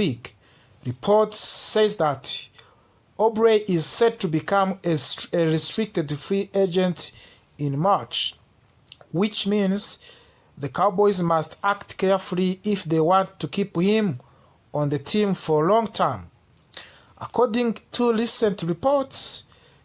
week. Reports says that Aubrey is set to become a restricted free agent in March, which means the Cowboys must act carefully if they want to keep him on the team for a long time. According to recent reports,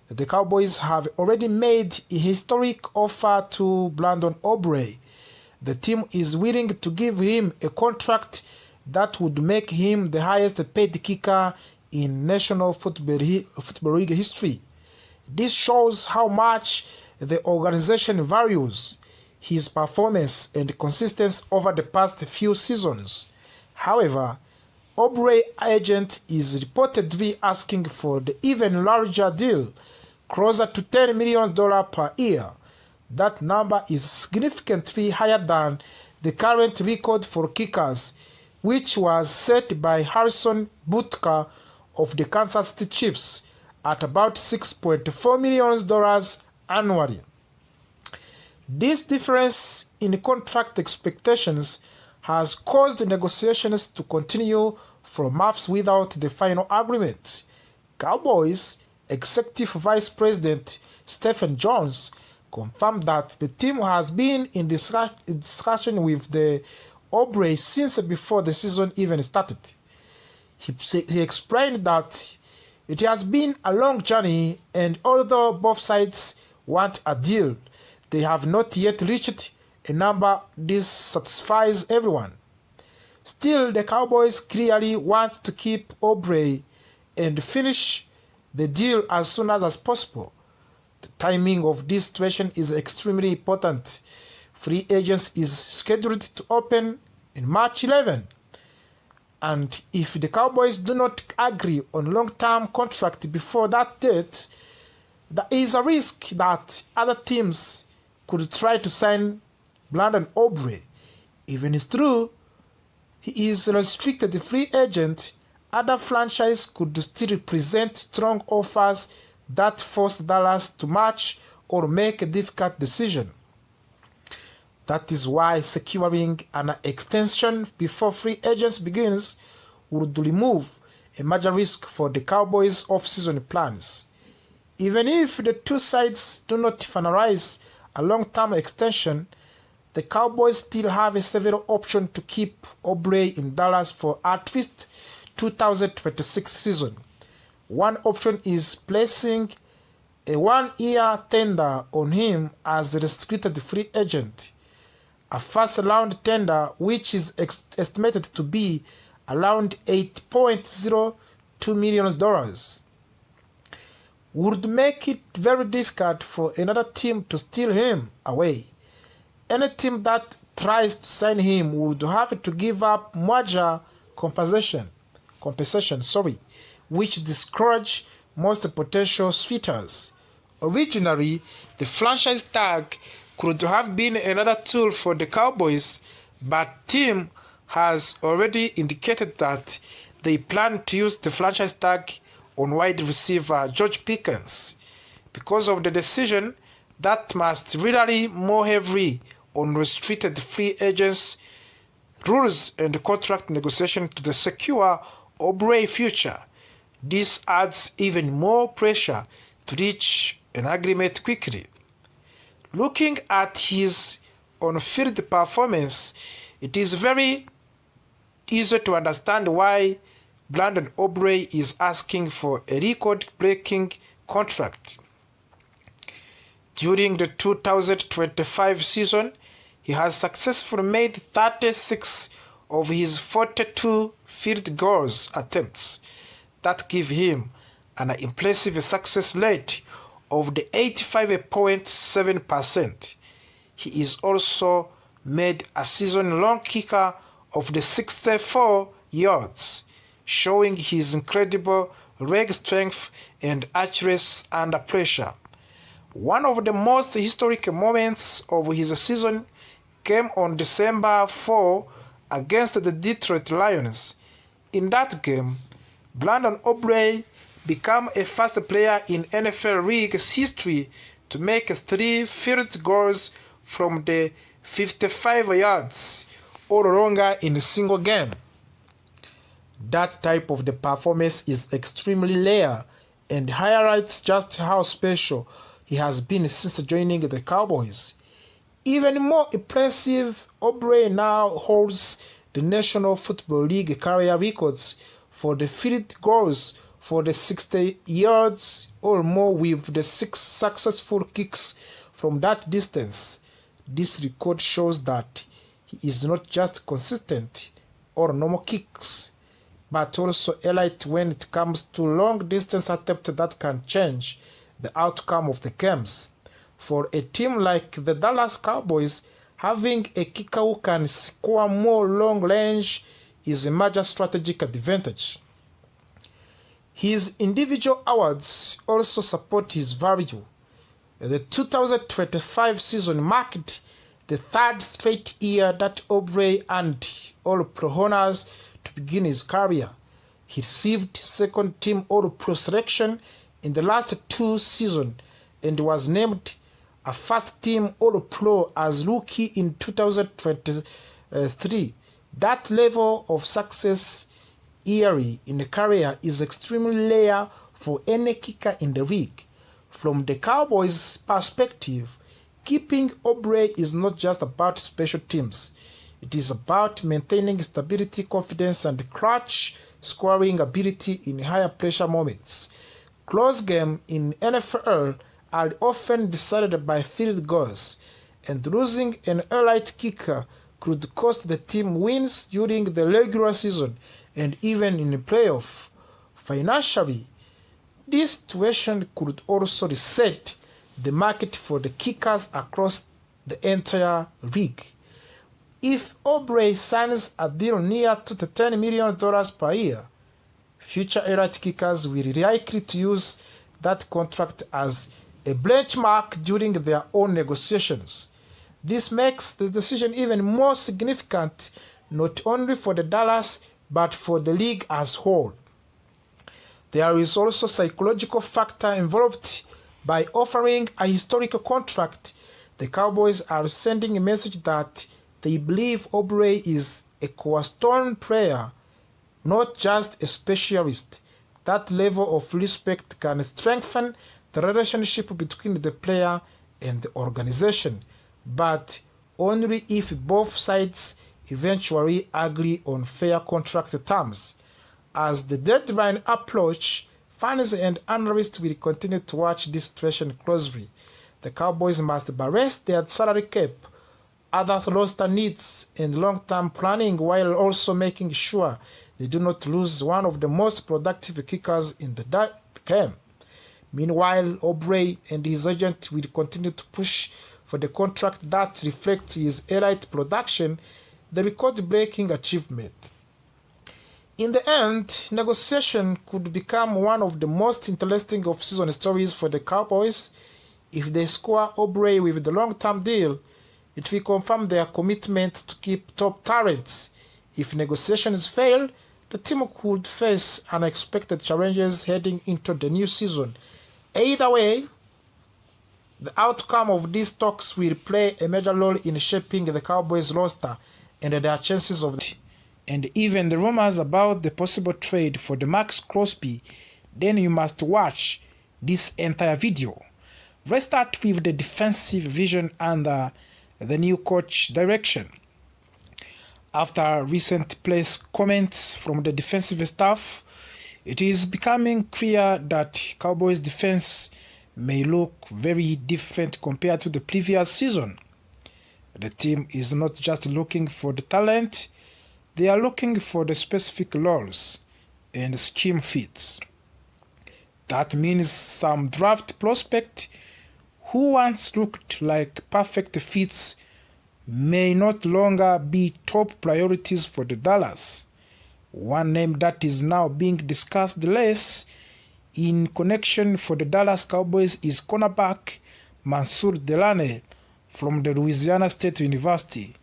the Cowboys have already made a historic offer to Brandon Aubrey. The team is willing to give him a contract that would make him the highest paid kicker in National Football League history. This shows how much the organization values his performance and consistency over the past few seasons. However, Aubrey's agent is reportedly asking for the even larger deal, closer to $10 million per year. That number is significantly higher than the current record for kickers, which was set by Harrison Butker of the Kansas City Chiefs at about $6.4 million annually. This difference in contract expectations has caused negotiations to continue for months without the final agreement. Cowboys Executive Vice President Stephen Jones confirmed that the team has been in discussion with the Aubrey since before the season even started. He explained that it has been a long journey, and although both sides want a deal, they have not yet reached a number this satisfies everyone. Still, the Cowboys clearly want to keep Aubrey and finish the deal as soon as possible. The timing of this situation is extremely important. Free agency is scheduled to open in March 11. And if the Cowboys do not agree on long-term contract before that date, there is a risk that other teams could try to sign Brandon Aubrey. Even if true, he is a restricted free agent, other franchises could still present strong offers that force Dallas to match or make a difficult decision. That is why securing an extension before free agency begins would remove a major risk for the Cowboys' off-season plans. Even if the two sides do not finalize a long-term extension, the Cowboys still have several options to keep Aubrey in Dallas for at least 2026 season. One option is placing a one-year tender on him as a restricted free agent. A first-round tender, which is estimated to be around $8.02 million, would make it very difficult for another team to steal him away. Any team that tries to sign him would have to give up major compensation, which discourage most potential suitors. Originally, the franchise tag could have been another tool for the Cowboys, but team has already indicated that they plan to use the franchise tag on wide receiver George Pickens. Because of the decision that must rely more heavily on restricted free agents rules and contract negotiation to secure Aubrey's future, this adds even more pressure to reach an agreement quickly. Looking at his on-field performance, it is very easy to understand why Brandon Aubrey is asking for a record-breaking contract. During the 2025 season, he has successfully made 36 of his 42 field goals attempts. That give him an impressive success rate of the 85.7%. He is also made a season-long kicker of the 64 yards, showing his incredible leg strength and accuracy under pressure. One of the most historic moments of his season came on December 4 against the Detroit Lions. In that game, Brandon Aubrey became a first player in NFL League's history to make 3 field goals from the 55 yards or longer in a single game. That type of the performance is extremely rare and highlights just how special he has been since joining the Cowboys. Even more impressive, Aubrey now holds the National Football League career records for the field goals for the 60 yards or more with the 6 successful kicks from that distance. This record shows that he is not just consistent or normal kicks, but also elite when it comes to long-distance attempts that can change the outcome of the games. For a team like the Dallas Cowboys, having a kicker who can score more long range is a major strategic advantage. His individual awards also support his value. The 2025 season marked the third straight year that Aubrey earned All-Pro honors to begin his career. He received second-team All-Pro selection in the last 2 seasons and was named a first-team All-Pro as rookie in 2023. That level of success early in a career is extremely rare for any kicker in the league. From the Cowboys' perspective, keeping Aubrey is not just about special teams. It is about maintaining stability, confidence, and clutch scoring ability in higher pressure moments. Close games in NFL are often decided by field goals, and losing an elite kicker could cost the team wins during the regular season and even in the playoff. Financially, this situation could also reset the market for the kickers across the entire league. If Aubrey signs a deal near to the $10 million per year, future elite kickers will likely to use that contract as a benchmark during their own negotiations. This makes the decision even more significant, not only for the Dallas but for the league as whole. There is also a psychological factor involved. By offering a historical contract, the Cowboys are sending a message that they believe Aubrey is a cornerstone player, not just a specialist. That level of respect can strengthen the relationship between the player and the organization, but only if both sides eventually agree on fair contract terms. As the deadline approaches, fans and analysts will continue to watch this situation closely. The Cowboys must balance their salary cap, other roster needs, and long-term planning while also making sure they do not lose one of the most productive kickers in the game. Meanwhile, Aubrey and his agent will continue to push for the contract that reflects his elite production, the record-breaking achievement. In the end, negotiation could become one of the most interesting off-season stories for the Cowboys. If they score Aubrey with the long-term deal, it will confirm their commitment to keep top talents. If negotiations fail, the team could face unexpected challenges heading into the new season. Either way, the outcome of these talks will play a major role in shaping the Cowboys roster and their chances of and even the rumors about the possible trade for the Maxx Crosby. Then you must watch this entire video. Let's start with the defensive vision under the new coach direction. After recent press comments from the defensive staff, it is becoming clear that Cowboys defense may look very different compared to the previous season. The team is not just looking for the talent, they are looking for the specific roles and scheme fits. That means some draft prospect who once looked like perfect fits may not longer be top priorities for the Dallas. One name that is now being discussed less in connection for the Dallas Cowboys is cornerback Mansour Delane from the Louisiana State University.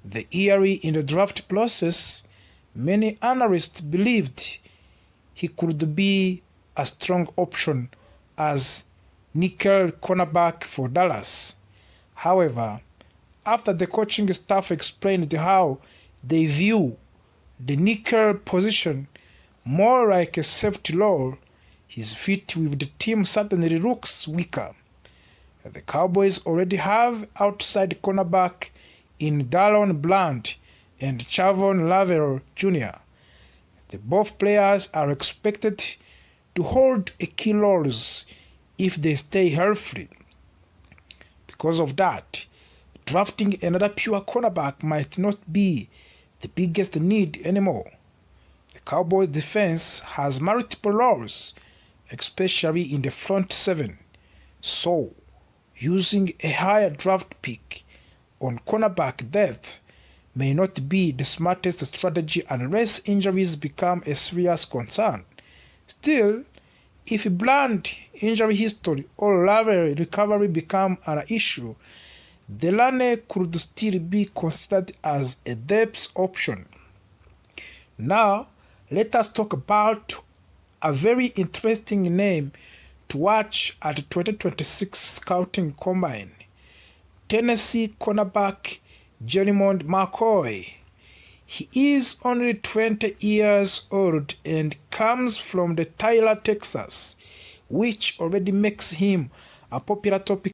The early in the draft process, many analysts believed he could be a strong option as nickel cornerback for Dallas. However, after the coaching staff explained how they view the nickel position, more like a safety role, his fit with the team certainly looks weaker. The Cowboys already have outside cornerback in Dallon Bland and Chavon Lavelle Jr. Both players are expected to hold a key roles if they stay healthy. Because of that, drafting another pure cornerback might not be the biggest need anymore. The Cowboys defense has multiple roles, especially in the front seven, so using a higher draft pick on cornerback depth may not be the smartest strategy unless injuries become a serious concern. Still, if Bland injury history or Lavelle recovery become an issue, Delaney could still be considered as a depth option. Now, let us talk about a very interesting name to watch at the 2026 Scouting Combine. Tennessee cornerback Jermond McCoy. He is only 20 years old and comes from the Tyler, Texas, which already makes him a popular topic